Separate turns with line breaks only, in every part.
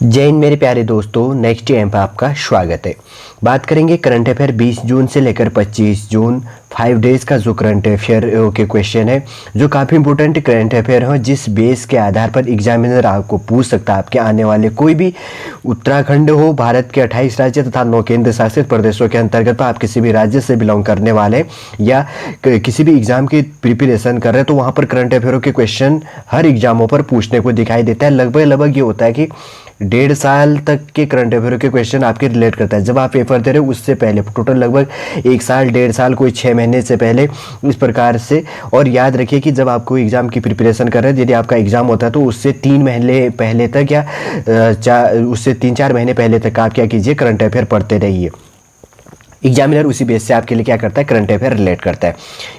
जय हिंद मेरे प्यारे दोस्तों, नेक्स्ट टाइम पर आपका स्वागत है। बात करेंगे करंट अफेयर 20 जून से लेकर 25 जून 5 डेज का जो करंट अफेयर के क्वेश्चन है, जो काफ़ी इंपॉर्टेंट करंट अफेयर है, जिस बेस के आधार पर एग्जामिनर आपको पूछ सकता है आपके आने वाले कोई भी उत्तराखंड हो, भारत के 28 राज्य तथा 9 केंद्र शासित प्रदेशों के अंतर्गत आप किसी भी राज्य से बिलोंग करने वाले या किसी भी एग्जाम की प्रिपरेशन कर रहे हैं, तो वहाँ पर करंट अफेयरों के क्वेश्चन हर एग्जामों पर पूछने को दिखाई देता है। लगभग ये होता है कि 1.5 साल तक के करंट अफेयर के क्वेश्चन आपके रिलेट करता है। जब आप पेपर दे रहे हो उससे पहले टोटल लगभग 1 साल 1.5 साल, कोई 6 महीने से पहले, इस प्रकार से। और याद रखिए कि जब आपको एग्जाम की प्रिपरेशन कर रहे हैं, यदि आपका एग्जाम होता है तो उससे 3 महीने पहले तक या उससे 3-4 महीने पहले तक आप क्या कीजिए, करंट अफेयर पढ़ते रहिए। एग्जामिनर उसी बेस से आपके लिए क्या करता है, करंट अफेयर रिलेट करता है।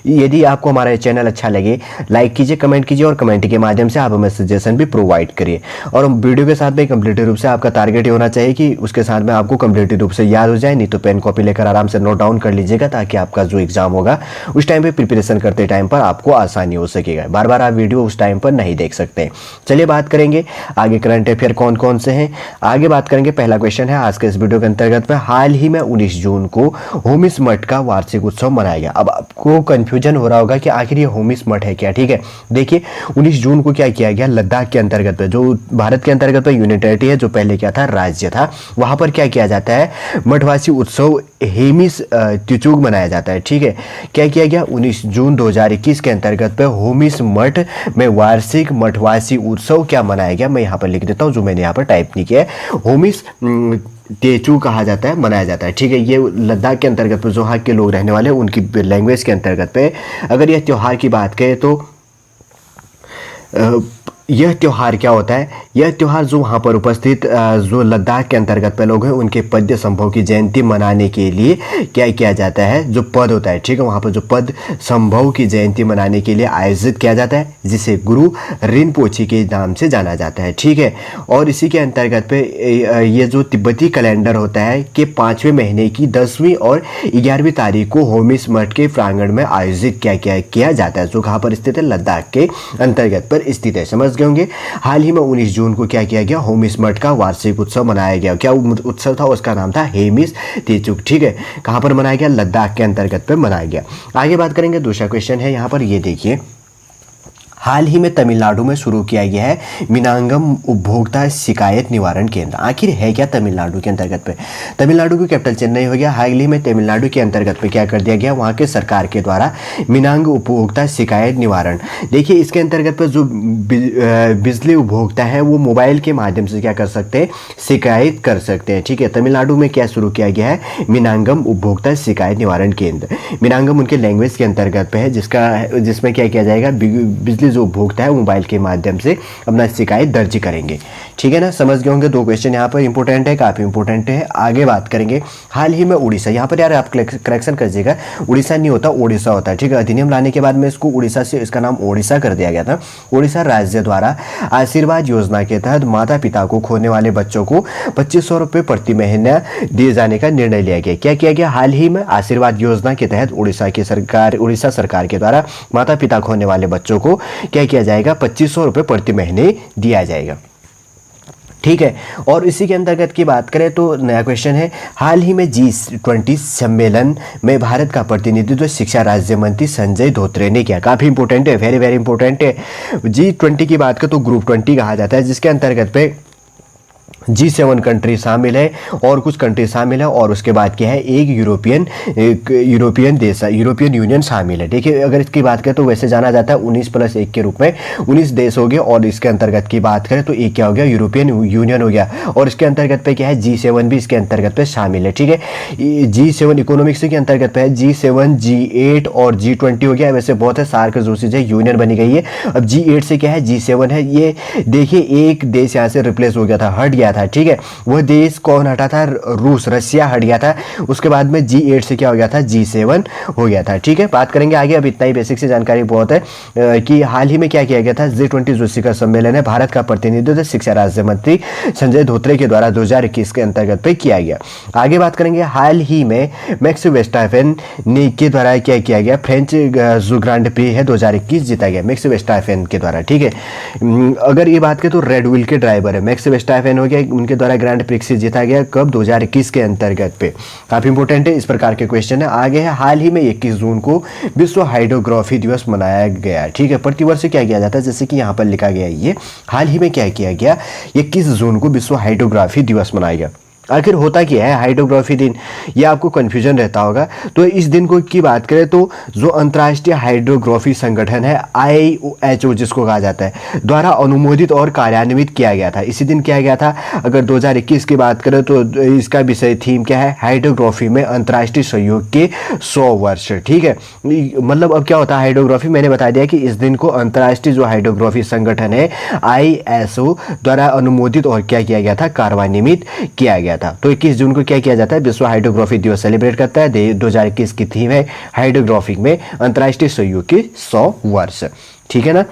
यदि आपको हमारा चैनल अच्छा लगे, लाइक कीजिए, कमेंट कीजिए और कमेंट के माध्यम से आप हमें सजेशन भी प्रोवाइड करिए। और वीडियो के साथ में कंप्लीट रूप से आपका टारगेट ये होना चाहिए कि उसके साथ में आपको कंप्लीट रूप से याद हो जाए। नहीं तो पेन कॉपी लेकर आराम से नोट डाउन कर लीजिएगा, ताकि आपका जो एग्जाम होगा उस टाइम पर प्रिपरेशन करते टाइम पर आपको आसानी हो सकेगा। बार बार आप वीडियो उस टाइम पर नहीं देख सकते। चलिए बात करेंगे आगे करंट अफेयर कौन कौन से हैं। आगे बात करेंगे, पहला क्वेश्चन है आज के इस वीडियो के अंतर्गत में, हाल ही में 19 जून को होमिस मठ का वार्षिक उत्सव मनाया गया। अब आपको कंफ्यूजन हो रहा होगा कि आखिर ये होमिस मठ है क्या। ठीक है, देखिए 19 जून को क्या किया गया, लद्दाख के अंतर्गत पे, जो भारत के अंतर्गत पे यूनियन टेरिटरी है, जो पहले क्या था, राज्य था, वहां पर क्या किया जाता है, मठवासी उत्सव हेमिस तिचुग मनाया जाता है। ठीक है, क्या किया गया, 19 जून 2021 के अंतर्गत पे होमिस मठ में वार्षिक मठवासी उत्सव क्या मनाया गया, मैं यहाँ पर लिख देता हूँ, जो मैंने यहाँ पर टाइप नहीं किया है। होमिस तेचू कहा जाता है, मनाया जाता है। ठीक है, ये लद्दाख के अंतर्गत पे जो वहाँ के लोग रहने वाले हैं उनकी लैंग्वेज के अंतर्गत पे अगर यह त्यौहार की बात करें तो यह त्यौहार क्या होता है, यह त्यौहार जो वहाँ पर उपस्थित जो लद्दाख के अंतर्गत पे लोग हैं उनके पद्य संभव की जयंती मनाने के लिए क्या किया जाता है, जो पद होता है, ठीक है, वहाँ पर जो पद संभव की जयंती मनाने के लिए आयोजित किया जाता है, जिसे गुरु रिनपोची के नाम से जाना जाता है। ठीक है, और इसी के अंतर्गत पे ये जो तिब्बती कैलेंडर होता है कि 5वें महीने की 10वीं और 11वीं तारीख को होमिस मठ के प्रांगण में आयोजित किया जाता है, जो कहाँ पर स्थित है, लद्दाख के अंतर्गत पर स्थित है। समझ होंगे। हाल ही में 19 जून को क्या किया गया, होमिस मठ का वार्षिक उत्सव मनाया गया। क्या उत्सव था, उसका नाम था हेमिस तेचुग। ठीक है, कहां पर मनाया गया, लद्दाख के अंतर्गत पे मनाया गया। आगे बात करेंगे, दूसरा क्वेश्चन है यहां पर, ये देखिए, हाल ही में तमिलनाडु में शुरू किया गया है मिनांगम उपभोक्ता शिकायत निवारण केंद्र। आखिर है क्या तमिलनाडु के अंतर्गत पे, तमिलनाडु की कैपिटल चेन्नई हो गया। हाल ही में तमिलनाडु के अंतर्गत पे क्या कर दिया गया, वहाँ के सरकार के द्वारा मिनांग उपभोक्ता शिकायत निवारण। देखिए इसके अंतर्गत पे जो बिजली उपभोक्ता है वो मोबाइल के माध्यम से क्या कर सकते हैं, शिकायत कर सकते हैं। ठीक है, तमिलनाडु में क्या शुरू किया गया है, मिनांगम उपभोक्ता शिकायत निवारण केंद्र। मिनांगम उनके लैंग्वेज के अंतर्गत पे है, जिसमें क्या किया जाएगा, बिजली जो उपभोक्ता है मोबाइल के माध्यम से अपना शिकायत दर्ज करेंगे। ठीक है ना, समझ गए होंगे। 2 क्वेश्चन यहाँ पर इंपॉर्टेंट है, काफी इंपॉर्टेंट है। आगे बात करेंगे, हाल ही में उड़ीसा, यहाँ पर यार आप करेक्शन करिएगा, उड़ीसा नहीं होता, ओडिशा होता है। ठीक है, अधिनियम लाने के बाद में इसको उड़ीसा से इसका नाम ओडिशा कर दिया गया था। उड़ीसा राज्य द्वारा आशीर्वाद योजना के तहत माता पिता को खोने वाले बच्चों को 2500 रुपये प्रति महीना दिए जाने का निर्णय लिया गया। क्या किया गया, हाल ही में आशीर्वाद योजना के तहत उड़ीसा सरकार के द्वारा माता पिता खोने वाले बच्चों को क्या किया जाएगा, 2500 रुपये प्रति महीने दिया जाएगा। ठीक है, और इसी के अंतर्गत की बात करें तो नया क्वेश्चन है, हाल ही में G20 सम्मेलन में भारत का प्रतिनिधित्व शिक्षा राज्य मंत्री संजय धोत्रे ने किया। काफी इंपॉर्टेंट है, वेरी वेरी इंपॉर्टेंट है। G20 की बात करें तो ग्रुप 20 कहा जाता है, जिसके अंतर्गत पे G7 कंट्री शामिल है और कुछ कंट्री शामिल है, और उसके बाद क्या है, एक यूरोपियन देश, यूरोपियन यूनियन शामिल है। देखिए अगर इसकी बात करें तो वैसे जाना जाता है 19+1 के रूप में, 19 देश हो गए, और इसके अंतर्गत की बात करें तो एक क्या हो गया, यूरोपियन यूनियन हो गया, और इसके अंतर्गत पे क्या है, G7 भी इसके अंतर्गत पे शामिल है। ठीक है, G7 इकोनॉमिक्स के अंतर्गत पे है, G7, G8 और G20 हो गया। वैसे बहुत है, सार्क जो चीज़ है यूनियन बनी गई है। अब G8 से क्या है, G7 है। ये देखिए एक देश यहाँ से रिप्लेस हो गया था, हट गया था। ठीक है, वह देश कौन हटा था, रूस, रशिया हट गया था। उसके बाद में G8 से क्या हो गया था, G7 हो गया था। ठीक है, बात करेंगे आगे। अब इतना ही बेसिक से जानकारी बहुत है कि हाल ही में क्या किया गया था, G20 जो शिखर सम्मेलन है, भारत का प्रतिनिधित्व शिक्षा राज्य मंत्री संजय धोत्रे के द्वारा 2021 के अंतर्गत पे किया गया। आगे बात करेंगे, हाल ही में मैक्स वेस्टाफेन ने के द्वारा क्या किया गया, फ्रेंच जो ग्रांड प्री है 2021 जीता गया मैक्स वेस्टाफेन के द्वारा। ठीक है, अगर ये बात करें तो रेड विल के ड्राइवर है, मैक्स वेस्टाफेन हो गया, उनके द्वारा ग्रैंड प्रिक्स जीता गया कब, 2021 के अंतर्गत पे। काफ़ी इंपॉर्टेंट है, इस प्रकार के क्वेश्चन है। आगे है, हाल ही में 21 जून को विश्व हाइड्रोग्राफी दिवस मनाया गया। ठीक है, प्रतिवर्ष क्या किया जाता है, जैसे कि यहाँ पर लिखा गया है, ये हाल ही में क्या किया गया, 21 जून को विश्व हाइड्रोग्राफी दिवस मनाया गया। आखिर होता क्या है हाइड्रोग्राफी दिन, ये आपको कन्फ्यूजन रहता होगा। तो इस दिन को की बात करें तो जो अंतर्राष्ट्रीय हाइड्रोग्राफी संगठन है IOHO जिसको कहा जाता है, द्वारा अनुमोदित और कार्यान्वित किया गया था। इसी दिन किया गया था। अगर 2021 की बात करें तो इसका विषय थीम क्या है, हाइड्रोग्राफी में अंतर्राष्ट्रीय सहयोग के 100 वर्ष। ठीक है, मतलब अब क्या होता है हाइड्रोग्राफी, मैंने बता दिया कि इस दिन को अंतर्राष्ट्रीय जो हाइड्रोग्राफी संगठन है ISO द्वारा अनुमोदित और क्या किया गया था, कार्यान्वित किया गया था। तो 21 जून को क्या किया जाता है, विश्व हाइड्रोग्राफी दिवस सेलिब्रेट करता है। 2021 की थीम है हाइड्रोग्राफी में अंतर्राष्ट्रीय सहयोग के 100 वर्ष। ठीक है ना।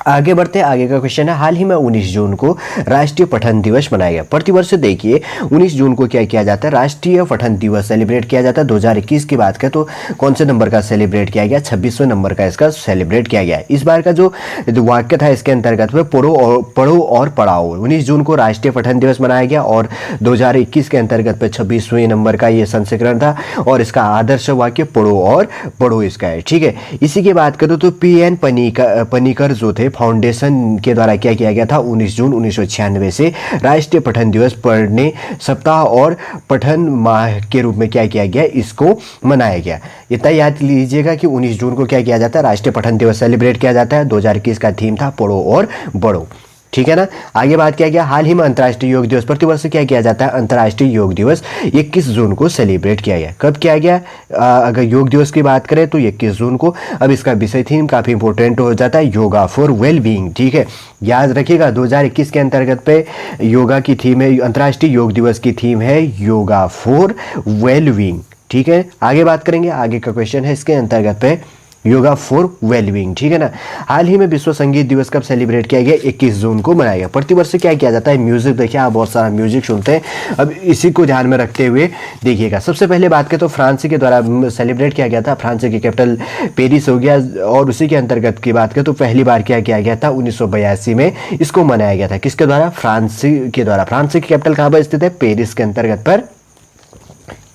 आगे बढ़ते हैं, आगे का क्वेश्चन है, हाल ही में 19 जून को राष्ट्रीय पठन दिवस मनाया गया। प्रतिवर्ष देखिए 19 जून को क्या किया जाता है, राष्ट्रीय पठन दिवस सेलिब्रेट किया जाता है। 2021 की बात करें तो कौन से नंबर का सेलिब्रेट किया गया, 26वें नंबर का इसका सेलिब्रेट किया गया। इस बार का जो वाक्य था इसके अंतर्गत में पढ़ो और पढ़ाओ। 19 जून को राष्ट्रीय पठन दिवस मनाया गया और 2021 के अंतर्गत पे 26वें नंबर का ये संस्करण था और इसका आदर्श वाक्य पढ़ो और पढ़ो इसका है। ठीक है, इसी की बात करो तो PN पनिकर जो थे फाउंडेशन के द्वारा क्या किया गया था, 19 जून 1996 से राष्ट्रीय पठन दिवस पढ़ने सप्ताह और पठन माह के रूप में क्या किया गया, इसको मनाया गया। इतना याद लीजिएगा कि 19 जून को क्या किया जाता है, राष्ट्रीय पठन दिवस सेलिब्रेट किया जाता है। 2021 का थीम था पढ़ो और बढ़ो। ठीक है ना। आगे बात किया गया, हाल ही में अंतर्राष्ट्रीय योग दिवस, प्रतिवर्ष क्या किया जाता है, अंतर्राष्ट्रीय योग दिवस 21 जून को सेलिब्रेट किया गया। कब किया गया, अगर योग दिवस की बात करें तो 21 जून को। अब इसका विषय थीम काफ़ी इंपॉर्टेंट हो जाता है, योगा फॉर वेल बीइंग। ठीक है, याद रखिएगा 2021 के अंतर्गत पे योगा की थीम है, अंतर्राष्ट्रीय योग दिवस की थीम है योगा फॉर वेल बीइंग। ठीक है, आगे बात करेंगे, आगे का क्वेश्चन है इसके अंतर्गत पे योगा फॉर वेलबींग। ठीक है ना। हाल ही में विश्व संगीत दिवस कब सेलिब्रेट किया गया, 21 जून को मनाया गया। प्रतिवर्ष क्या किया जाता है, म्यूजिक। देखिए आप बहुत सारा म्यूजिक सुनते हैं, अब इसी को ध्यान में रखते हुए देखिएगा। सबसे पहले बात करें तो फ्रांस के द्वारा सेलिब्रेट किया गया था, फ्रांस की कैपिटल पेरिस हो गया। और उसी के अंतर्गत की बात करें तो पहली बार क्या किया गया था, 1982 में इसको मनाया गया था। किसके द्वारा, फ्रांस के द्वारा। फ्रांस की कैपिटल कहाँ पर स्थित है, पेरिस के अंतर्गत पर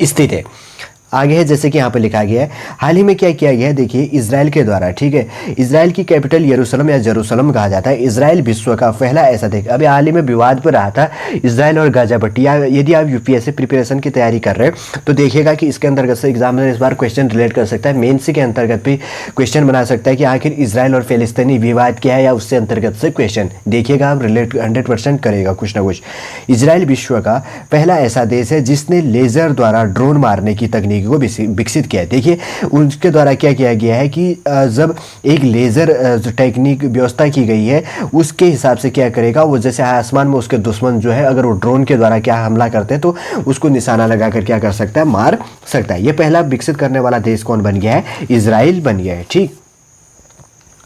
स्थित है। आगे है, जैसे कि यहाँ पर लिखा गया है, हाल ही में क्या किया गया है, देखिए इजराइल के द्वारा। ठीक है, इजराइल की कैपिटल यरूशलेम या जेरूशलेम कहा जाता है। इजराइल विश्व का पहला ऐसा देश, अभी हाल ही में विवाद पर रहा था इजराइल और गाजा पट्टी। यदि आप UPSC प्रिपरेशन की तैयारी कर रहे हैं तो देखिएगा कि इसके अंतर्गत से एग्जामिनर इस बार क्वेश्चन रिलेट कर सकता है, मेंस के अंतर्गत भी क्वेश्चन बना सकता है कि आखिर इजराइल और फिलिस्तीनी विवाद क्या है, या उससे अंतर्गत से क्वेश्चन देखिएगा आप रिलेट 100% करेगा कुछ ना कुछ। इजराइल विश्व का पहला ऐसा देश है जिसने लेजर द्वारा ड्रोन मारने की तकनीक को विकसित किया है। देखिए उनके द्वारा क्या किया गया है कि जब एक लेजर टेक्निक व्यवस्था की गई है, उसके हिसाब से क्या करेगा वो, जैसे आसमान में उसके दुश्मन जो है अगर वो ड्रोन के द्वारा क्या हमला करते हैं तो उसको निशाना लगाकर क्या कर सकता है, मार सकता है। ये पहला विकसित करने वाला देश कौन बन गया है, इजराइल बन गया है। ठीक,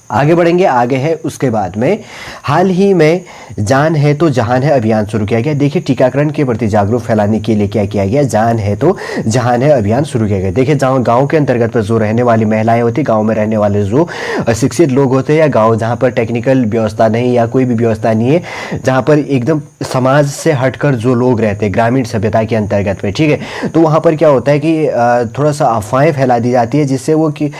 आगे बढ़ेंगे, आगे है उसके बाद में, हाल ही में जान है तो जहान है अभियान शुरू किया गया। देखिए टीकाकरण के प्रति जागरूक फैलाने के लिए क्या किया गया, जान है तो जहान है अभियान शुरू किया गया। देखिए गांव के अंतर्गत पर जो रहने वाली महिलाएं होती, गांव में रहने वाले जो शिक्षित लोग होते हैं, या गांव जहां पर टेक्निकल व्यवस्था नहीं या कोई भी व्यवस्था नहीं है, जहां पर एकदम समाज से हटकर जो लोग रहते हैं ग्रामीण सभ्यता के अंतर्गत में, ठीक है, तो वहाँ पर क्या होता है कि थोड़ा सा अफवाहें फैला दी जाती है, जिससे वो कि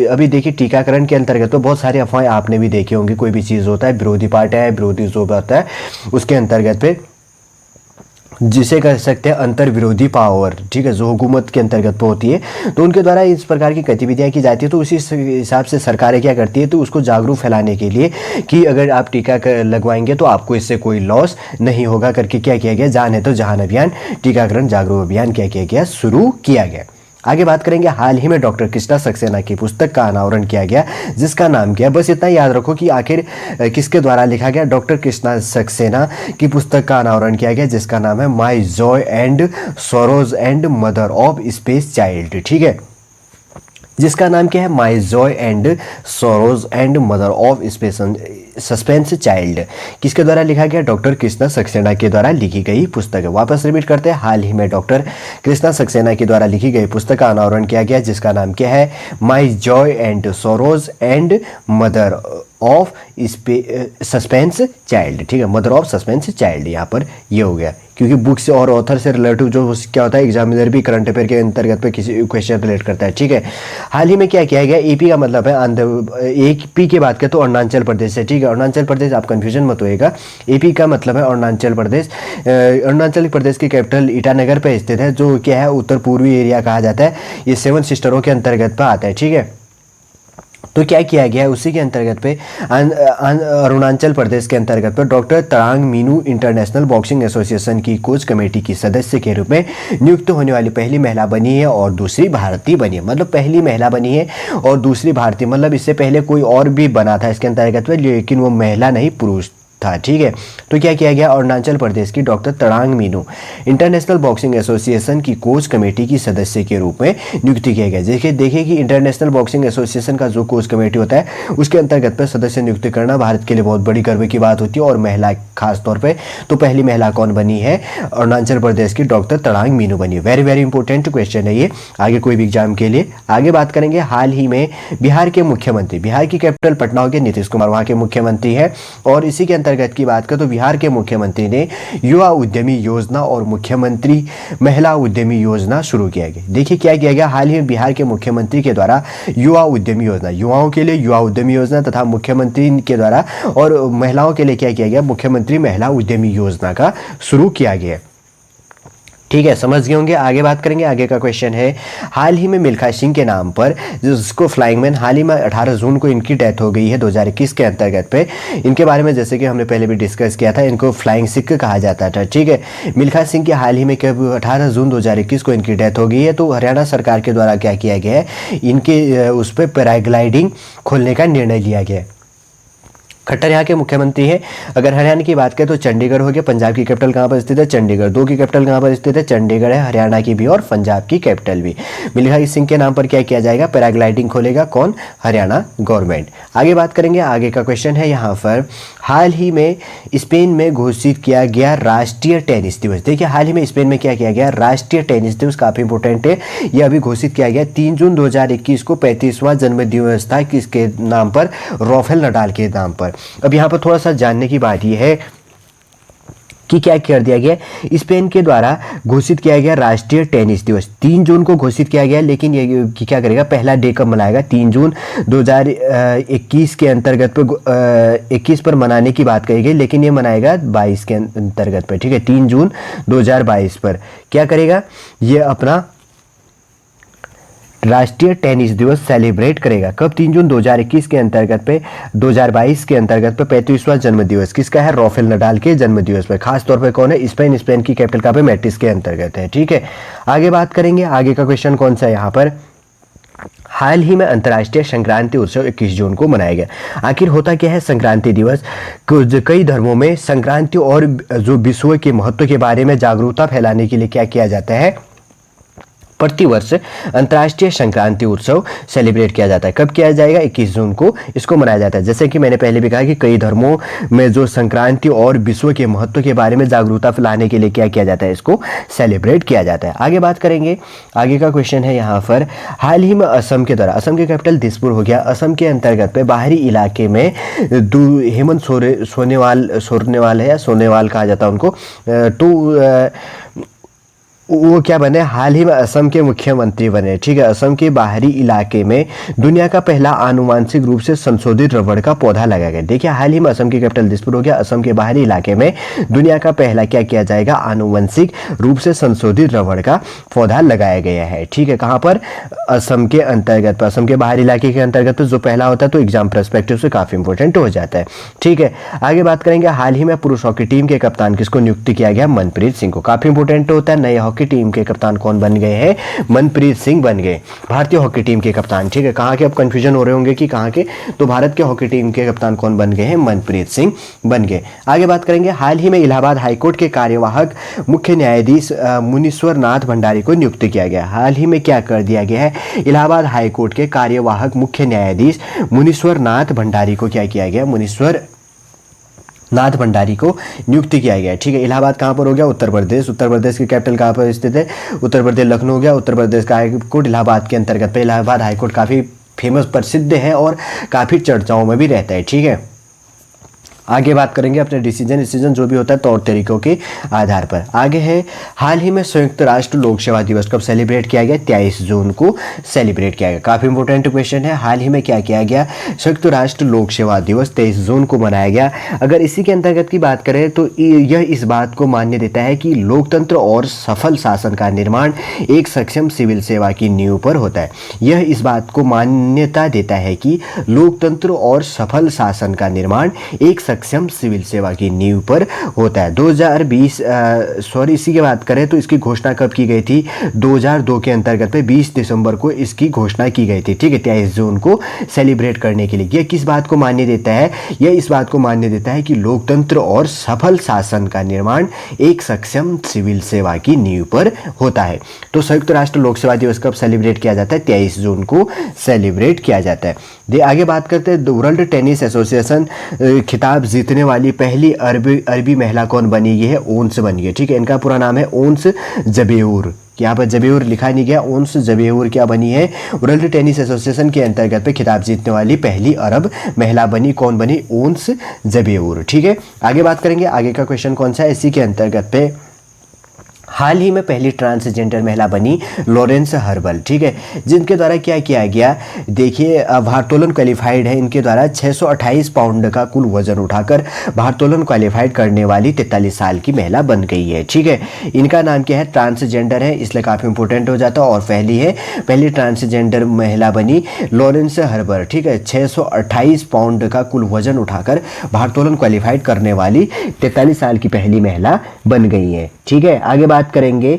अभी देखिए टीकाकरण के अंतर्गत तो बहुत सारी अफवाहें आपने भी देखी होंगी। कोई भी चीज़ होता है, विरोधी पार्टी है, विरोधी जो होता है उसके अंतर्गत पे जिसे कह सकते हैं अंतर विरोधी पावर, ठीक है, जो हुकूमत के अंतर्गत पे होती है, तो उनके द्वारा इस प्रकार की गतिविधियां की जाती है। तो उसी हिसाब से सरकारें क्या करती है, तो उसको जागरूक फैलाने के लिए कि अगर आप टीका लगवाएंगे तो आपको इससे कोई लॉस नहीं होगा करके क्या किया गया, जान है तो जहान अभियान, टीकाकरण जागरूक अभियान क्या किया गया, शुरू किया गया। आगे बात करेंगे, हाल ही में डॉक्टर कृष्णा सक्सेना की पुस्तक का अनावरण किया गया, जिसका नाम क्या है, बस इतना याद रखो कि आखिर किसके द्वारा लिखा गया, डॉक्टर कृष्णा सक्सेना की पुस्तक का अनावरण किया गया, जिसका नाम है माई Joy and sorrows and mother of space child. ठीक है, जिसका नाम क्या है, माई Joy and sorrows and mother of suspense child. किसके द्वारा लिखा गया, डॉक्टर कृष्णा सक्सेना के द्वारा लिखी गई पुस्तक है। वापस रिपीट करते हैं, हाल ही में डॉक्टर कृष्णा सक्सेना के द्वारा लिखी गई पुस्तक का अनावरण किया गया जिसका नाम क्या है, माई Joy and sorrows and mother of suspense child. ठीक है, मदर ऑफ सस्पेंस चाइल्ड यहाँ पर ये हो गया, क्योंकि बुक से और ऑथर से रिलेटिव जो क्या होता है, एग्जामिनर भी करंट अफेयर के अंतर्गत पे किसी क्वेश्चन रिलेट करता है। ठीक है, हाल ही में क्या किया गया, एपी का मतलब है एपी की बात करें तो अरुणाचल प्रदेश है। ठीक है, अरुणाचल प्रदेश, आप कंफ्यूजन मत होएगा, एपी का मतलब है अरुणाचल प्रदेश। अरुणाचल प्रदेश की कैपिटल ईटानगर पे स्थित है, जो क्या है उत्तर पूर्वी एरिया कहा जाता है। ये 7 सिस्टरों के अंतर्गत पे आता है। ठीक है, तो क्या किया गया है, उसी के अंतर्गत पे अरुणाचल प्रदेश के अंतर्गत पे doctor Tarang Meenu international boxing association की कोच कमेटी की सदस्य के रूप में नियुक्त होने वाली पहली महिला बनी है और दूसरी भारतीय बनी है। मतलब पहली महिला बनी है और दूसरी भारतीय, मतलब इससे पहले कोई और भी बना था इसके अंतर्गत में, लेकिन वो महिला नहीं पुरुष था। ठीक है, तो क्या किया गया, अरुणाचल प्रदेश की doctor Tarang Meenu international boxing association की कोच कमेटी की सदस्य के रूप में नियुक्ति किया गया। देखिए कि इंटरनेशनल बॉक्सिंग एसोसिएशन का जो कोच कमेटी होता है उसके अंतर्गत पर सदस्य नियुक्त करना भारत के लिए बहुत बड़ी गर्व की बात होती है, और महिला खास तौर पर। तो पहली महिला कौन बनी है, अरुणाचल प्रदेश की डॉक्टर तरांग मीनू बनी है। वेरी वेरी इंपॉर्टेंट क्वेश्चन है ये आगे कोई भी एग्जाम के लिए। आगे बात करेंगे, हाल ही में बिहार के मुख्यमंत्री, बिहार की कैपिटल पटना के नीतीश कुमार वहाँ के मुख्यमंत्री है, और इसी के अंतर्गत की बात करें तो बिहार के मुख्यमंत्री ने युवा उद्यमी योजना और मुख्यमंत्री महिला उद्यमी योजना शुरू किया गया। देखिए क्या किया गया, हाल ही में बिहार के मुख्यमंत्री के द्वारा युवा उद्यमी योजना, युवाओं के लिए युवा उद्यमी योजना तथा मुख्यमंत्री के द्वारा और महिलाओं के लिए क्या किया गया, मुख्यमंत्री महिला उद्यमी योजना का शुरू किया गया। ठीक है, समझ गए होंगे। आगे बात करेंगे, आगे का क्वेश्चन है, हाल ही में मिल्खा सिंह के नाम पर जिसको फ्लाइंग मैन, हाल ही में 18 जून को इनकी डेथ हो गई है 2021 के अंतर्गत पे। इनके बारे में जैसे कि हमने पहले भी डिस्कस किया था, इनको फ्लाइंग सिख कहा जाता था। ठीक है, मिल्खा सिंह की हाल ही में कब 18 जून 2021 को इनकी डेथ हो गई है। तो हरियाणा सरकार के द्वारा क्या किया गया है, इनके उस पर पैराग्लाइडिंग खोलने का निर्णय लिया गया है। खट्टर यहाँ के मुख्यमंत्री हैं। अगर हरियाणा की बात करें तो चंडीगढ़ हो गया, पंजाब की कैपिटल कहाँ पर स्थित है, चंडीगढ़। दो की कैपिटल कहाँ पर स्थित है, चंडीगढ़ है, हरियाणा की भी और पंजाब की कैपिटल भी। मिल्खा सिंह के नाम पर क्या किया जाएगा, पैराग्लाइडिंग खोलेगा कौन, हरियाणा गवर्नमेंट। आगे बात करेंगे, आगे का क्वेश्चन है यहाँ पर, हाल ही में स्पेन में घोषित किया गया राष्ट्रीय टेनिस दिवस। देखिए हाल ही में स्पेन में क्या किया गया, राष्ट्रीय टेनिस दिवस, काफी इंपोर्टेंट है, यह अभी घोषित किया गया 3 जून 2021 को। 35वां जन्म दिवस था किसके नाम पर, राफेल नडाल के नाम पर। अब यहाँ पर थोड़ा सा जानने की बात यह है कि क्या कर दिया गया, स्पेन के द्वारा घोषित किया गया राष्ट्रीय टेनिस दिवस 3 जून को घोषित किया गया, लेकिन ये क्या करेगा, पहला डे कब मनाएगा, 3 जून 2021 के अंतर्गत पे 21 पर मनाने की बात कही गई, लेकिन ये मनाएगा 22 के अंतर्गत पर। ठीक है, 3 जून 2022 पर क्या करेगा, ये अपना राष्ट्रीय टेनिस दिवस सेलिब्रेट करेगा। कब, 3 जून 2021 के अंतर्गत पे 2022 के अंतर्गत पे 35वां जन्म दिवस किसका है, राफेल नडाल के जन्म दिवस पर। खास तौर पे कौन है, स्पेन, स्पेन की कैपिटल कहाँ पे, मैड्रिड के अंतर्गत है। ठीक है, आगे बात करेंगे, आगे का क्वेश्चन कौन सा है यहाँ पर, हाल ही में अंतर्राष्ट्रीय संक्रांति उत्सव 21 जून को मनाया गया। आखिर होता क्या है संक्रांति दिवस, कई धर्मों में संक्रांति और जो विश्व के महत्व के बारे में जागरूकता फैलाने के लिए क्या किया जाता है, प्रतिवर्ष अंतर्राष्ट्रीय संक्रांति उत्सव सेलिब्रेट किया जाता है। कब किया जाएगा, 21 जून को इसको मनाया जाता है। जैसे कि मैंने पहले भी कहा कि कई धर्मों में जो संक्रांति और विश्व के महत्व के बारे में जागरूकता फैलाने के लिए क्या किया जाता है, इसको सेलिब्रेट किया जाता है। आगे बात करेंगे, आगे का क्वेश्चन है यहाँ पर, हाल ही में असम के द्वारा, असम की कैपिटल दिसपुर हो गया, असम के अंतर्गत पे बाहरी इलाके में हेमंत सोरेनवाल है या सोनेवाल कहा जाता है उनको, तो वो क्या बने, हाल ही में असम के मुख्यमंत्री बने। ठीक है, असम के बाहरी इलाके में दुनिया का पहला आनुवांशिक रूप से संशोधित रबड़ का पौधा लगाया गया। देखिए हाल ही में असम की कैपिटल दिसपुर हो गया, असम के बाहरी इलाके में दुनिया का पहला क्या किया जाएगा, आनुवंशिक रूप से संशोधित रबड़ का पौधा लगाया गया है। ठीक है, कहाँ पर, असम के अंतर्गत, असम के बाहरी इलाके के अंतर्गत तो जो पहला होता है तो एग्जाम पर्सपेक्टिव से काफी इंपॉर्टेंट हो जाता है। ठीक है, आगे बात करेंगे, हाल ही में पुरुष हॉकी टीम के कप्तान किसको नियुक्त किया गया, मनप्रीत सिंह को। काफी इंपॉर्टेंट होता है, नए हॉकी हॉकी टीम के कप्तान कौन बन गए हैं? मनप्रीत सिंह बन गए, भारतीय हॉकी टीम के कप्तान। ठीक है, कहाँ के? अब कंफ्यूजन हो रहे होंगे कि कहाँ के, तो भारत के हॉकी टीम के कप्तान कौन बन गए हैं? मनप्रीत सिंह बन गए। आगे बात करेंगे, हाल ही में इलाहाबाद हाईकोर्ट के कार्यवाहक मुख्य न्यायाधीश मुनीश्वर नाथ भंडारी को नियुक्त किया गया। हाल ही में क्या कर दिया गया है? इलाहाबाद हाईकोर्ट के कार्यवाहक मुख्य न्यायाधीश मुनीश्वर नाथ भंडारी को क्या किया गया? मुनीश्वर नाथ भंडारी को नियुक्त किया गया। ठीक है, इलाहाबाद कहाँ पर हो गया? उत्तर प्रदेश। उत्तर प्रदेश की कैपिटल कहाँ पर स्थित है? उत्तर प्रदेश लखनऊ हो गया। उत्तर प्रदेश का हाईकोर्ट इलाहाबाद के अंतर्गत पे। इलाहाबाद हाईकोर्ट काफ़ी फेमस प्रसिद्ध है और काफ़ी चर्चाओं में भी रहता है। ठीक है, आगे बात करेंगे अपने डिसीजन जो भी होता है तौर तरीकों के आधार पर। आगे है, हाल ही में संयुक्त राष्ट्र लोक सेवा दिवस कब सेलिब्रेट किया गया? 23 जून को सेलिब्रेट किया गया। काफ़ी इंपॉर्टेंट क्वेश्चन है, हाल ही में क्या किया गया? संयुक्त राष्ट्र लोक सेवा दिवस 23 जून को मनाया गया। अगर इसी के अंतर्गत की बात करें तो यह इस बात को मान्य देता है कि लोकतंत्र और सफल शासन का निर्माण एक सक्षम सिविल सेवा की नींव पर होता है। यह इस बात को मान्यता देता है कि लोकतंत्र और सफल शासन का निर्माण एक सक्षम सिविल सेवा की नींव पर होता है। 2020 इसी की बात करें तो इसकी घोषणा कब की गई थी? 2002 के अंतर्गत पे 20 दिसंबर को इसकी घोषणा की गई थी। ठीक है, 23 जून को सेलिब्रेट करने के लिए। यह किस बात को मान्य देता है? यह इस बात को मान्य देता है कि लोकतंत्र और सफल शासन का निर्माण एक सक्षम सिविल सेवा की नींव पर होता है। तो संयुक्त राष्ट्र लोक सेवा दिवस कब सेलिब्रेट किया जाता है? 23 जून को सेलिब्रेट किया जाता है। आगे बात करते हैं, वर्ल्ड टेनिस एसोसिएशन खिताब जीतने वाली पहली अरबी महिला कौन बनी? ये है ओंस बनी है। ठीक है, इनका पूरा नाम है ओंस जबेउर। यहाँ पर जबेउर लिखा नहीं गया, ओंस जबेउर क्या बनी है? वर्ल्ड टेनिस एसोसिएशन के अंतर्गत पे खिताब जीतने वाली पहली अरब महिला बनी। कौन बनी? ओंस जबेउर। ठीक है, आगे बात करेंगे, आगे का क्वेश्चन कौन सा है? इसी के अंतर्गत पे हाल ही में पहली ट्रांसजेंडर महिला बनी लॉरेंस हर्बल। ठीक है, जिनके द्वारा क्या किया गया? देखिए, भारोत्तोलन क्वालिफाइड है, इनके द्वारा 628 पाउंड का कुल वजन उठाकर भारोत्तोलन क्वालिफाइड करने वाली 43 साल की महिला बन गई है। ठीक है, इनका नाम क्या है? ट्रांसजेंडर है, इसलिए काफ़ी इंपॉर्टेंट हो जाता है। और पहली ट्रांसजेंडर महिला बनी लॉरेंस हर्बल। ठीक है, 628 पाउंड का कुल वजन उठाकर भारोत्तोलन क्वालिफाइड करने वाली 43 साल की पहली महिला बन गई है। ठीक है, आगे बात करेंगे,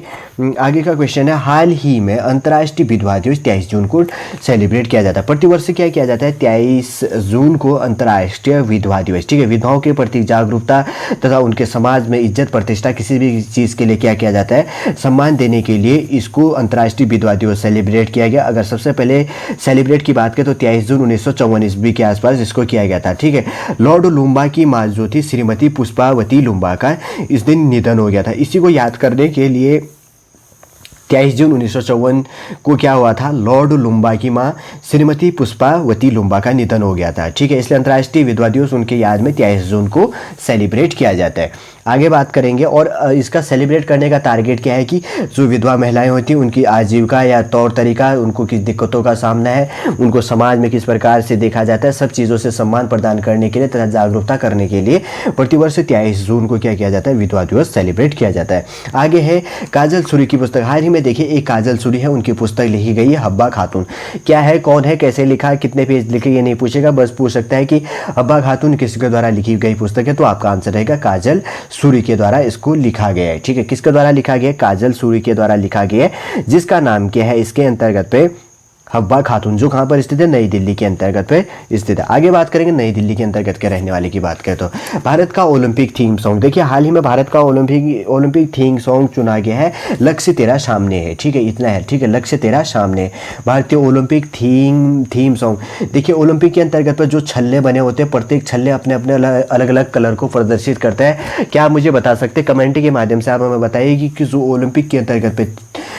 आगे का क्वेश्चन है, हाल ही में अंतर्राष्ट्रीय विधवा दिवस 23 जून को सेलिब्रेट किया जाता है। प्रतिवर्ष क्या किया जाता है? 23 जून को अंतर्राष्ट्रीय विधवा दिवस। ठीक है, विधवाओं के प्रति जागरूकता तथा उनके समाज में इज्जत प्रतिष्ठा किसी भी चीज़ के लिए क्या किया जाता है? सम्मान देने के लिए इसको अंतर्राष्ट्रीय विधवा दिवस सेलिब्रेट किया गया। अगर सबसे पहले सेलिब्रेट की बात करें तो 23 जून 1954 ईस्वी के आसपास इसको किया गया था। ठीक है, लॉर्ड लुम्बा की माँ जो थी श्रीमती पुष्पावती लुम्बा का इस दिन निधन हो गया था। इसी को याद करने के लिए 23 जून 1954 को क्या हुआ था? लॉर्ड लुम्बा की माँ श्रीमती पुष्पावती लुम्बा का निधन हो गया था। ठीक है, इसलिए अंतर्राष्ट्रीय विधवा दिवस उनके याद में 23 जून को सेलिब्रेट किया जाता है। आगे बात करेंगे, और इसका सेलिब्रेट करने का टारगेट क्या है कि जो विधवा महिलाएं होती हैं उनकी आजीविका या तौर तरीका, उनको किस दिक्कतों का सामना है, उनको समाज में किस प्रकार से देखा जाता है, सब चीज़ों से सम्मान प्रदान करने के लिए तथा जागरूकता करने के लिए प्रतिवर्ष 23 जून को क्या किया जाता है? विधवा दिवस सेलिब्रेट किया जाता है। आगे है काजल सूरी की पुस्तक। हाल ही में देखिए, एक काजल सूरी है, उनकी पुस्तक लिखी गई है हब्बा खातून। क्या है, कौन है, कैसे लिखा, कितने पेज लिखे, ये नहीं पूछेगा, बस पूछ सकता है कि हब्बा खातून किसके द्वारा लिखी गई पुस्तक है, तो आपका आंसर रहेगा काजल सूरी के द्वारा इसको लिखा गया है। ठीक है, किसके द्वारा लिखा गया? काजल सूरी के द्वारा लिखा गया है, जिसका नाम क्या है इसके अंतर्गत पे? हब्बा खातून, जो कहाँ पर स्थित है? नई दिल्ली के अंतर्गत पे स्थित है। आगे बात करेंगे नई दिल्ली के अंतर्गत के रहने वाले की बात करें तो भारत का ओलंपिक थीम सॉन्ग। देखिए, हाल ही में भारत का ओलंपिक थीम सॉन्ग चुना गया है, लक्ष्य तेरा सामने है। ठीक है, इतना है। ठीक है, लक्ष्य तेरा सामने, भारतीय ओलंपिक थीम सॉन्ग। देखिए, ओलंपिक के अंतर्गत पर जो छल्ले बने होते हैं, प्रत्येक छल्ले अपने अपने अलग अलग कलर को प्रदर्शित करता है। क्या आप मुझे बता सकते हैं? कमेंट के माध्यम से आप हमें बताइए कि जो ओलंपिक के अंतर्गत पे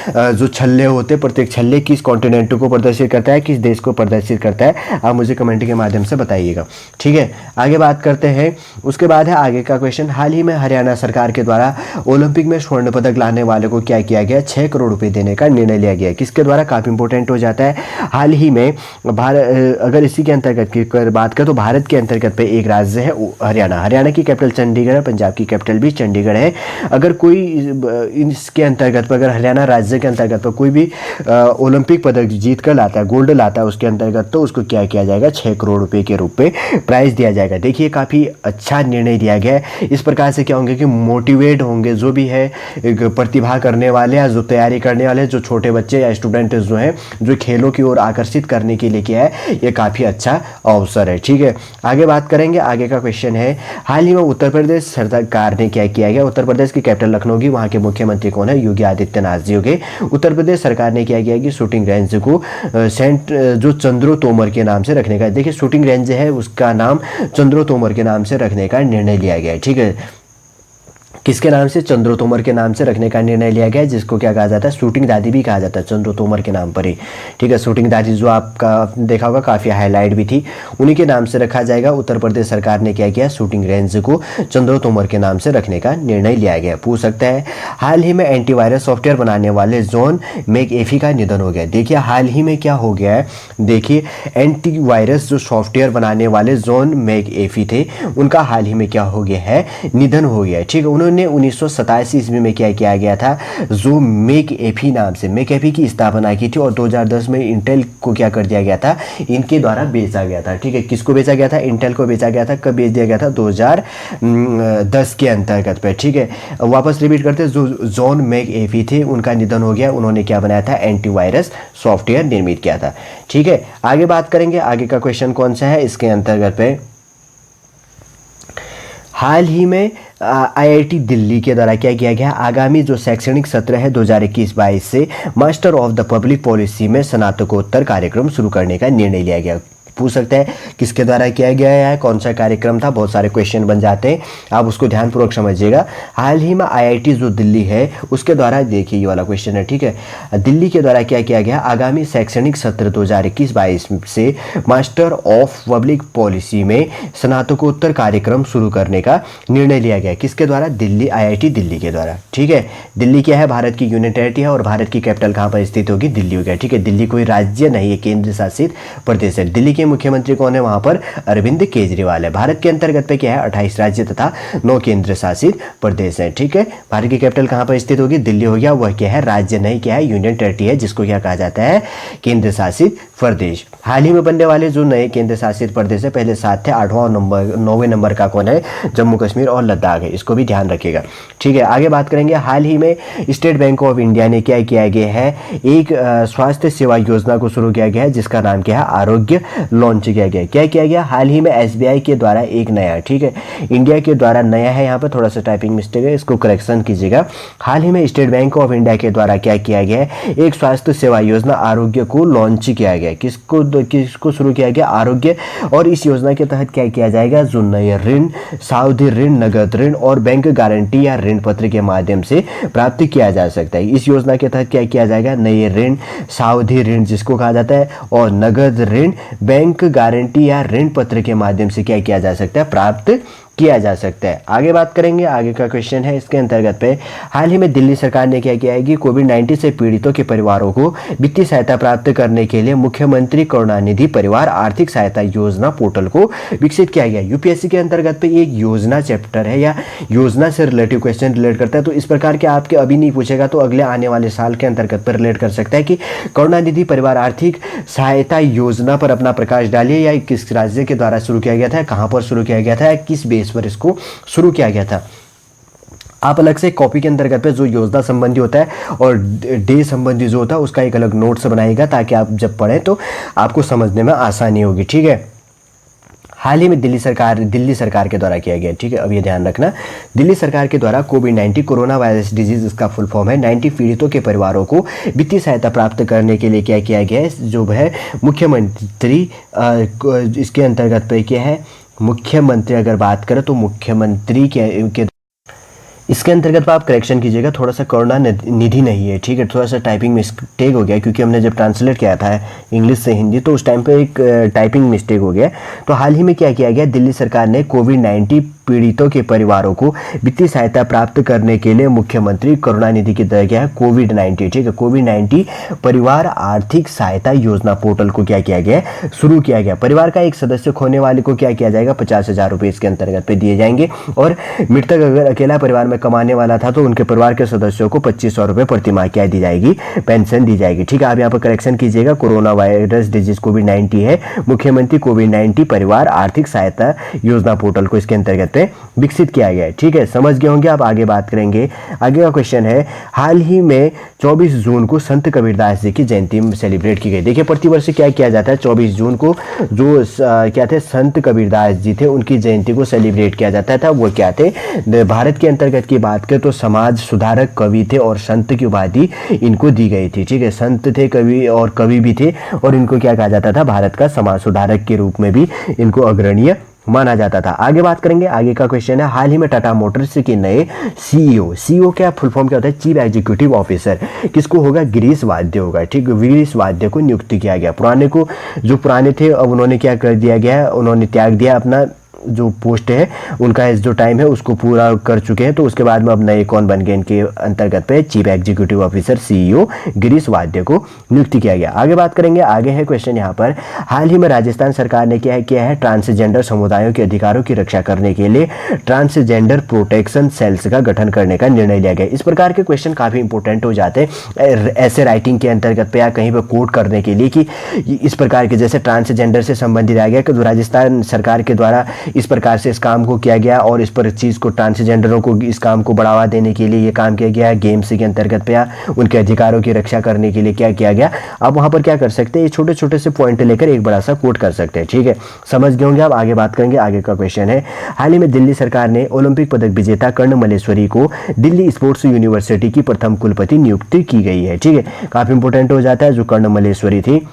जो छल्ले होते हैं, प्रत्येक छल्ले किस कॉन्टिनेंट को प्रदर्शित करता है, किस देश को प्रदर्शित करता है, आप मुझे कमेंट के माध्यम से बताइएगा। ठीक है, आगे बात करते हैं। उसके बाद है आगे का क्वेश्चन, हाल ही में हरियाणा सरकार के द्वारा ओलंपिक में स्वर्ण पदक लाने वाले को क्या किया गया? 6 करोड़ रुपए देने का निर्णय लिया गया। किसके द्वारा? काफ़ी इंपॉर्टेंट हो जाता है। हाल ही में अगर इसी के अंतर्गत की बात करें तो भारत के अंतर्गत पे एक राज्य है हरियाणा की कैपिटल चंडीगढ़ है, पंजाब की कैपिटल भी चंडीगढ़ है। अगर कोई इसके अंतर्गत पर अगर हरियाणा राज्य राज्य के अंतर्गत पर कोई भी ओलंपिक पदक जीत कर लाता है, गोल्ड लाता है उसके अंतर्गत, तो उसको क्या किया जाएगा, 6 करोड़ रुपए के रूप में प्राइज़ दिया जाएगा। देखिए काफ़ी अच्छा निर्णय दिया गया है। इस प्रकार से क्या होंगे कि मोटिवेट होंगे जो भी है प्रतिभा करने वाले या जो तैयारी करने वाले, जो छोटे बच्चे या स्टूडेंट जो हैं, जो खेलों की ओर आकर्षित करने के लिए क्या है, ये काफ़ी अच्छा अवसर है। ठीक है, आगे बात करेंगे। आगे का क्वेश्चन है, हाल ही में उत्तर प्रदेश सरकार ने क्या किया गया, उत्तर प्रदेश की कैपिटल लखनऊ की, वहाँ के मुख्यमंत्री कौन है, योगी आदित्यनाथ जी हो गए। उत्तर प्रदेश सरकार ने क्या किया कि शूटिंग रेंज को सेंट जो चंद्रो तोमर के नाम से रखने का, देखिए शूटिंग रेंज है उसका नाम चंद्रो तोमर के नाम से रखने का निर्णय लिया गया है। ठीक है, किसके नाम से, चंद्रो तोमर के नाम से रखने का निर्णय लिया गया है, जिसको क्या कहा जाता है, शूटिंग दादी भी कहा जाता है चंद्रो तोमर के नाम पर ही। ठीक है, शूटिंग दादी जो आपका देखा होगा काफ़ी हाईलाइट भी थी, उन्हीं के नाम से रखा जाएगा। उत्तर प्रदेश सरकार ने क्या किया, शूटिंग रेंज को चंद्रो तोमर के नाम से रखने का निर्णय लिया गया। पूछ सकता है, हाल ही में एंटीवायरस सॉफ्टवेयर बनाने वाले जॉन मैकएफी का निधन हो गया। देखिए हाल ही में क्या हो गया है, देखिए एंटीवायरस जो सॉफ्टवेयर बनाने वाले जॉन मैकएफी थे, उनका हाल ही में क्या हो गया है, निधन हो गया है। ठीक है, उन्होंने 1987 ईस्वी में क्या किया गया था, जो मैकएफी नाम से मैकएफी की स्थापना की थी, और 2010 में इंटेल को क्या कर दिया गया था, इनके द्वारा बेचा गया था। ठीक है, किसको बेचा गया था, इंटेल को बेचा गया था। कब बेच दिया गया था, 2010 के अंतर्गत पे। ठीक है, वापस रिपीट करते, जो जॉन मैकएफी थे उनका निधन हो गया। उन्होंने क्या बनाया था, एंटीवायरस सॉफ्टवेयर निर्मित किया था। ठीक है, आगे बात करेंगे। आगे का क्वेश्चन कौन सा है, इसके अंतर्गत पे हाल ही में आईआईटी दिल्ली के द्वारा क्या किया गया, आगामी जो शैक्षणिक सत्र है 2021-22 से master of the public policy में स्नातकोत्तर कार्यक्रम शुरू करने का निर्णय लिया गया। पूछ सकते हैं किसके द्वारा किया गया है, कौन सा कार्यक्रम था, बहुत सारे क्वेश्चन बन जाते हैं, आप उसको ध्यानपूर्वक समझिएगा। हाल ही में आईआईटी जो दिल्ली है उसके द्वारा, देखिए ये वाला क्वेश्चन है। ठीक है, दिल्ली के द्वारा क्या किया गया, आगामी शैक्षणिक सत्र 2021-22 से मास्टर ऑफ पब्लिक पॉलिसी में स्नातकोत्तर कार्यक्रम शुरू करने का निर्णय लिया गया। किसके द्वारा, दिल्ली, आईआईटी दिल्ली के द्वारा। ठीक है, दिल्ली क्या है, भारत की यूनियन टेरिटरी है, और भारत की कैपिटल कहाँ पर स्थित होगी, दिल्ली हो गया। ठीक है, दिल्ली कोई राज्य नहीं है, केंद्र शासित प्रदेश है। दिल्ली मुख्यमंत्री कौन है, वहां पर अरविंद केजरीवाल है। भारत के अंतर्गत पे क्या है, 28 राज्य तथा 9 केंद्र शासित प्रदेश है। ठीक है, भारत की कैपिटल कहां पर स्थित होगी, दिल्ली हो गया। वह क्या है, राज्य नहीं, क्या है, यूनियन टेरिटरी है, जिसको क्या कहा जाता है, केंद्र शासित प्रदेश। हाल ही में बनने वाले जो नए केंद्र शासित प्रदेश है, पहले 7 थे, 8वां नंबर 9वें नंबर का कौन है, जम्मू कश्मीर और लद्दाख है, इसको भी ध्यान रखिएगा। ठीक है, आगे बात करेंगे। हाल ही में स्टेट बैंक ऑफ इंडिया ने क्या किया गया है, एक स्वास्थ्य सेवा योजना को शुरू किया गया है, जिसका नाम क्या है, आरोग्य लॉन्च किया गया। क्या किया गया, हाल ही में एसबीआई के द्वारा एक नया, ठीक है, इंडिया के द्वारा नया है, यहाँ पर थोड़ा सा टाइपिंग मिस्टेक है, इसको करेक्शन कीजिएगा। हाल ही में स्टेट बैंक ऑफ इंडिया के द्वारा क्या किया गया है, एक स्वास्थ्य सेवा योजना आरोग्य को लॉन्च किया गया। किसको शुरू किया गया, आरोग्य। और इस योजना के तहत क्या किया जाएगा, जो नए ऋण, सावधि ऋण, नगद ऋण और बैंक गारंटी या ऋण पत्र के माध्यम से प्राप्त किया जा सकता है। इस योजना के तहत क्या किया जाएगा, नए ऋण, सावधि ऋण जिसको कहा जाता है, और नगद ऋण, बैंक गारंटी या ऋण पत्र के माध्यम से क्या किया जा सकता है, प्राप्त किया जा सकता है। आगे बात करेंगे। आगे का क्वेश्चन है इसके अंतर्गत पे, हाल ही में दिल्ली सरकार ने क्या किया है कि कोविड-19 से पीड़ितों के परिवारों को वित्तीय सहायता प्राप्त करने के लिए मुख्यमंत्री करुणानिधि परिवार आर्थिक सहायता योजना पोर्टल को विकसित किया गया। यूपीएससी के अंतर्गत पे एक योजना चैप्टर है या योजना से रिलेटिव क्वेश्चन रिलेट करता है, तो इस प्रकार के आपके अभी नहीं पूछेगा तो अगले आने वाले साल के अंतर्गत पर रिलेट कर सकता है कि करुणानिधि परिवार आर्थिक सहायता योजना पर अपना प्रकाश डालिए, या किस राज्य के द्वारा शुरू किया गया था, कहाँ पर शुरू किया गया था, किस बेस पर इसको शुरू किया गया था। आप अलग से कॉपी के अंतर्गत पे जो योजना संबंधी होता है और डे संबंधी जो होता है उसका एक अलग नोट्स बनाइएगा, ताकि आप जब पढ़ें तो आपको समझने में आसानी होगी। ठीक है, हाल ही में दिल्ली सरकार के द्वारा किया गया। ठीक है, अब ये ध्यान रखना, दिल्ली सरकार के द्वारा कोविड-19 कोरोना वायरस डिजीज, इसका फुल फॉर्म है, 90 पीड़ितों के परिवारों को वित्तीय सहायता प्राप्त करने के लिए क्या किया गया है, जो है मुख्यमंत्री, इसके अंतर्गत पे क्या है, मुख्यमंत्री अगर बात करें तो मुख्यमंत्री के इसके अंतर्गत आप करेक्शन कीजिएगा, थोड़ा सा करुणा निधि नहीं है। ठीक है, थोड़ा सा टाइपिंग मिस्टेक हो गया, क्योंकि हमने जब ट्रांसलेट किया था इंग्लिश से हिंदी तो उस टाइम पे एक टाइपिंग मिस्टेक हो गया। तो हाल ही में क्या किया गया, दिल्ली सरकार ने कोविड-19 पीड़ितों के परिवारों को वित्तीय सहायता प्राप्त करने के लिए मुख्यमंत्री करुणा निधि की तरह गया है कोविड-19, ठीक है, कोविड-19 परिवार आर्थिक सहायता योजना पोर्टल को क्या किया गया है, शुरू किया गया। परिवार का एक सदस्य खोने वाले को क्या किया जाएगा, 50,000 रुपये इसके अंतर्गत पे दिए जाएंगे। और मृतक अगर अकेला परिवार में कमाने वाला था तो उनके परिवार के सदस्यों को 2500 रुपये प्रतिमाह क्या दी जाएगी, पेंशन दी जाएगी। ठीक है, आप यहाँ पर करेक्शन कीजिएगा, कोरोना वायरस डिजीज कोविड-19 है, मुख्यमंत्री कोविड-19 परिवार आर्थिक सहायता योजना पोर्टल को इसके अंतर्गत पे विकसित किया गया है। ठीक है, समझ गए होंगे। आप आगे बात करेंगे। आगे का क्वेश्चन है, हाल ही में 24 जून को संत कबीरदास जी की जयंती सेलिब्रेट की गई। देखिए, प्रतिवर्ष क्या किया जाता है, 24 जून को जो क्या थे, संत कबीरदास जी थे, उनकी जयंती को सेलिब्रेट किया जाता था। वो क्या थे, भारत के अंतर्गत की बात करें तो समाज सुधारक कवि थे और संत की उपाधि इनको दी गई थी। ठीक है, संत थे, कवि और कवि भी थे, और इनको क्या कहा जाता था, भारत का समाज सुधारक के रूप में भी इनको अग्रणीय माना जाता था। आगे बात करेंगे। आगे का क्वेश्चन है, हाल ही में टाटा मोटर्स के नए सीईओ क्या फुल फॉर्म क्या होता है, चीफ एग्जीक्यूटिव ऑफिसर किसको होगा, गिरीश वाद्य होगा। ठीक, गिरीश वाद्य को नियुक्त किया गया। जो पुराने थे अब उन्होंने क्या कर दिया गया, उन्होंने त्याग दिया अपना जो पोस्ट है, उनका जो टाइम है उसको पूरा कर चुके हैं। तो उसके बाद में अब नए कौन बन गए, इनके अंतर्गत पे chief executive officer CEO Girish वाद्य को नियुक्त किया गया। आगे बात करेंगे। आगे है क्वेश्चन यहाँ पर, हाल ही में राजस्थान सरकार ने क्या है ट्रांसजेंडर समुदायों के अधिकारों की रक्षा करने के लिए ट्रांसजेंडर प्रोटेक्शन सेल्स का गठन करने का निर्णय लिया गया। इस प्रकार के क्वेश्चन काफी इंपॉर्टेंट हो जाते हैं ऐसे राइटिंग के अंतर्गत पे या कहीं पर कोट करने के लिए, कि इस प्रकार के जैसे ट्रांसजेंडर से संबंधित आ गया कि राजस्थान सरकार के द्वारा इस प्रकार से इस काम को किया गया और इस पर चीज को ट्रांसजेंडरों को इस काम को बढ़ावा देने के लिए ये काम किया गया। गेम्स के अंतर्गत पे उनके अधिकारों की रक्षा करने के लिए क्या किया गया। आप वहां पर क्या कर सकते हैं, छोटे छोटे से पॉइंट लेकर एक बड़ा सा कोट कर सकते हैं। ठीक है, समझ गए होंगे। आप आगे बात करेंगे। आगे का क्वेश्चन है, हाल ही में दिल्ली सरकार ने ओलंपिक पदक विजेता कर्ण मल्लेश्वरी को दिल्ली स्पोर्ट्स यूनिवर्सिटी की प्रथम कुलपति नियुक्त की गई है। ठीक है, काफी इंपोर्टेंट हो जाता है। जो कर्ण मल्लेश्वरी थी,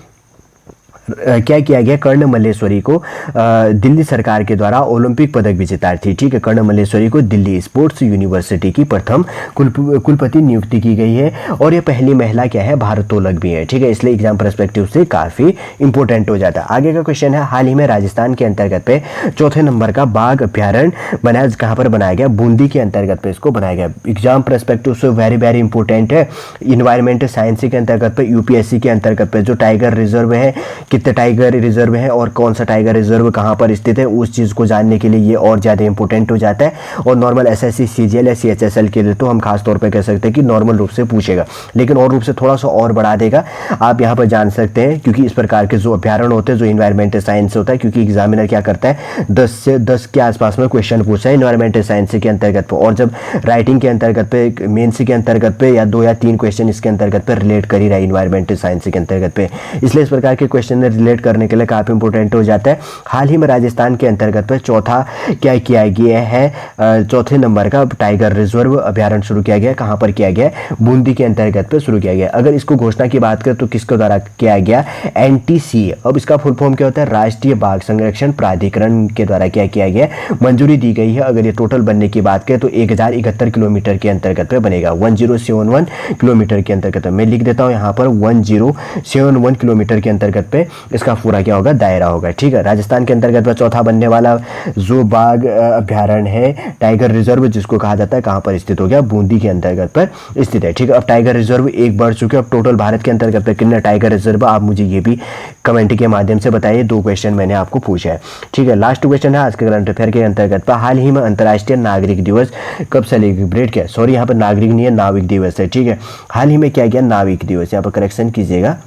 क्या किया गया, कर्ण मल्लेश्वरी को दिल्ली सरकार के द्वारा ओलंपिक पदक विजेता थी। ठीक है, कर्ण मल्लेश्वरी को दिल्ली स्पोर्ट्स यूनिवर्सिटी की प्रथम कुलपति नियुक्ति की गई है और ये पहली महिला क्या है, भारोत्तोलक भी है। ठीक है, इसलिए एग्जाम पर्सपेक्टिव से काफी इंपॉर्टेंट हो जाता है। आगे का क्वेश्चन है, हाल ही में राजस्थान के अंतर्गत पे चौथे नंबर का बाघ अभ्यारण्य बनाया, कहाँ पर बनाया गया, बूंदी के अंतर्गत पे इसको बनाया गया। एग्जाम पर्सपेक्टिव से वेरी वेरी इंपॉर्टेंट है। इन्वायरमेंटल साइंस के अंतर्गत पे यूपीएससी के अंतर्गत पे जो टाइगर रिजर्व है, कितने टाइगर रिजर्व है और कौन सा टाइगर रिजर्व कहां पर स्थित है, उस चीज को जानने के लिए ये और ज्यादा इंपॉर्टेंट हो जाता है। और नॉर्मल एसएससी सीजीएल या सीएचएसएल के लिए तो हम खास तौर पे कह सकते हैं कि नॉर्मल रूप से पूछेगा, लेकिन और रूप से थोड़ा सा और बढ़ा देगा। आप यहां पर जान सकते हैं क्योंकि इस प्रकार के जो अभ्यारण्य होते हैं, जो इन्वायरमेंटल साइंस होता है, क्योंकि एग्जामिनर क्या करता है 10 से 10 के आसपास में क्वेश्चन पूछा है इन्वायरमेंटल साइंस के अंतर्गत पे, और जब राइटिंग के अंतर्गत पे मेंस के अंतर्गत पे या 2 या 3 क्वेश्चन इसके अंतर्गत पे रिलेट कर ही रहा है इन्वायरमेंटल साइंस के अंतर्गत पे, इसलिए इस प्रकार के क्वेश्चन रिलेट करने के लिए काफी इंपॉर्टेंट हो जाता है। हाल ही में राजस्थान के अंतर्गत पे चौथा क्या किया गया है, चौथे नंबर का टाइगर रिजर्व अभ्यारण्य शुरू किया गया। कहां पर किया गया, बूंदी के अंतर्गत पे शुरू किया गया। अगर इसको घोषणा की बात करें तो किसके द्वारा किया गया, एनटीसी। अब इसका फुल फॉर्म क्या होता है, राष्ट्रीय बाघ संरक्षण प्राधिकरण के द्वारा क्या किया गया, मंजूरी दी गई है। अगर ये टोटल बनने की बात करें तो 1071 किलोमीटर के अंतर्गत पे बनेगा, 1071 किलोमीटर के अंतर्गत। मैं लिख देता हूं यहां पर 1071 किलोमीटर के अंतर्गत पे इसका पूरा क्या होगा, दायरा होगा। ठीक है, राजस्थान के अंतर्गत में चौथा बनने वाला जो बाघ अभ्यारण्य है, टाइगर रिजर्व जिसको कहा जाता है, कहां पर स्थित हो गया, बूंदी के अंतर्गत पर स्थित है। ठीक है, अब टाइगर रिजर्व एक बढ़ चुके, अब टोटल भारत के अंतर्गत पे कितने टाइगर रिजर्व, आप मुझे ये भी कमेंट के माध्यम से बताइए। 2 क्वेश्चन मैंने आपको पूछा है। ठीक है, लास्ट क्वेश्चन है आज के करंट अफेयर के अंतर्गत पर, हाल ही में अंतर्राष्ट्रीय नागरिक दिवस कब सेलिब्रेट किया, सॉरी यहाँ पर नागरिक नहीं है, नाविक दिवस है। ठीक है, हाल ही में क्या किया, नाविक दिवस, यहाँ पर करेक्शन कीजिएगा।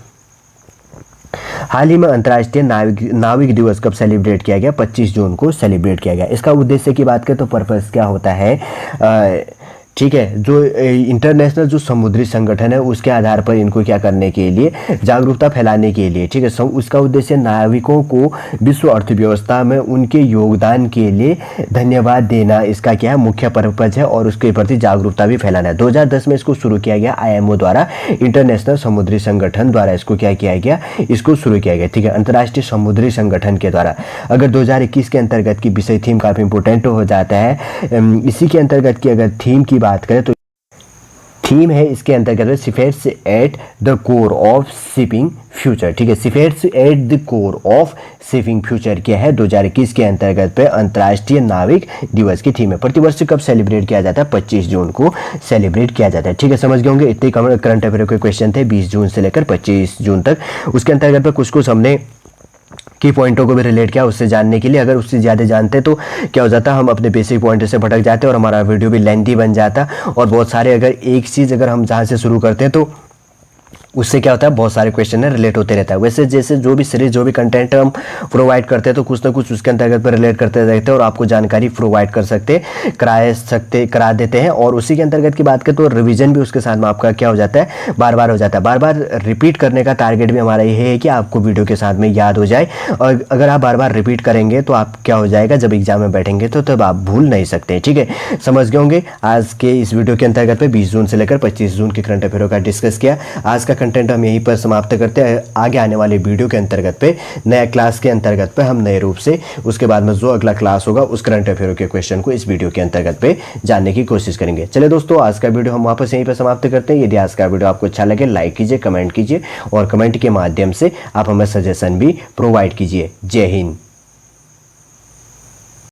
हाल ही में अंतर्राष्ट्रीय नाविक दिवस कब सेलिब्रेट किया गया, 25 जून को सेलिब्रेट किया गया। इसका उद्देश्य की बात करें तो पर्पस क्या होता है, ठीक है, जो इंटरनेशनल जो समुद्री संगठन है उसके आधार पर इनको क्या करने के लिए, जागरूकता फैलाने के लिए। ठीक है, उसका उद्देश्य नाविकों को विश्व अर्थव्यवस्था में उनके योगदान के लिए धन्यवाद देना, इसका क्या है, मुख्य पर्पज है, और उसके प्रति जागरूकता भी फैलाना है। 2010 में इसको शुरू किया गया आईएमओ द्वारा, इंटरनेशनल समुद्री संगठन द्वारा इसको क्या किया गया, इसको शुरू किया गया। ठीक है, अंतर्राष्ट्रीय समुद्री संगठन के द्वारा। अगर 2021 के अंतर्गत की विषय थीम काफी इंपोर्टेंट हो जाता है, इसी के अंतर्गत की अगर थीम की बात करें तो थीम है इसके अंतर्गत shifts at the core of shipping future. ठीक है, shifts at the core of shipping future क्या है 2021 के अंतर्गत पे अंतर्राष्ट्रीय नाविक दिवस की थीम है। प्रतिवर्ष कब सेलिब्रेट किया जाता है? 25 जून को सेलिब्रेट किया जाता है। ठीक है, समझ गए होंगे। इतने करंट अफेयर के क्वेश्चन थे 20 जून से लेकर 25 जून तक। उसके अंतर्गत पे कुछ हमने की पॉइंटों को भी रिलेट किया उससे जानने के लिए। अगर उससे ज़्यादा जानते तो क्या हो जाता, हम अपने बेसिक पॉइंट से भटक जाते और हमारा वीडियो भी लेंथी बन जाता। और बहुत सारे अगर एक चीज़ अगर हम जहाँ से शुरू करते हैं तो उससे क्या होता है, बहुत सारे क्वेश्चन है रिलेट होते रहता है। वैसे जैसे जो भी सीरीज जो भी कंटेंट हम प्रोवाइड करते हैं तो कुछ ना कुछ उसके अंतर्गत पर रिलेट करते रहते हैं और आपको जानकारी प्रोवाइड करा देते हैं। और उसी के अंतर्गत की बात करें तो रिवीजन भी उसके साथ में आपका क्या हो जाता है, बार बार हो जाता है। बार बार रिपीट करने का टारगेट भी हमारा ये है कि आपको वीडियो के साथ में याद हो जाए। और अगर आप बार बार रिपीट करेंगे तो आप क्या हो जाएगा, जब एग्जाम में बैठेंगे तो तब आप भूल नहीं सकते। ठीक है, समझ गए होंगे। आज के इस वीडियो के अंतर्गत पे 20 जून से लेकर 25 जून के करंट अफेयरों का डिस्कस किया। आज का कंटेंट हम यहीं पर समाप्त करते हैं। आगे आने वाले वीडियो के अंतर्गत पे नया क्लास के अंतर्गत पे हम नए रूप से उसके बाद में जो अगला क्लास होगा उस करंट अफेयर के क्वेश्चन को इस वीडियो के अंतर्गत पे जानने की कोशिश करेंगे। चलिए दोस्तों, आज का वीडियो हम वापस यहीं पर समाप्त करते हैं। यदि आज का वीडियो आपको अच्छा लगे लाइक कीजिए, कमेंट कीजिए और कमेंट के माध्यम से आप हमें सजेशन भी प्रोवाइड कीजिए। जय हिंद।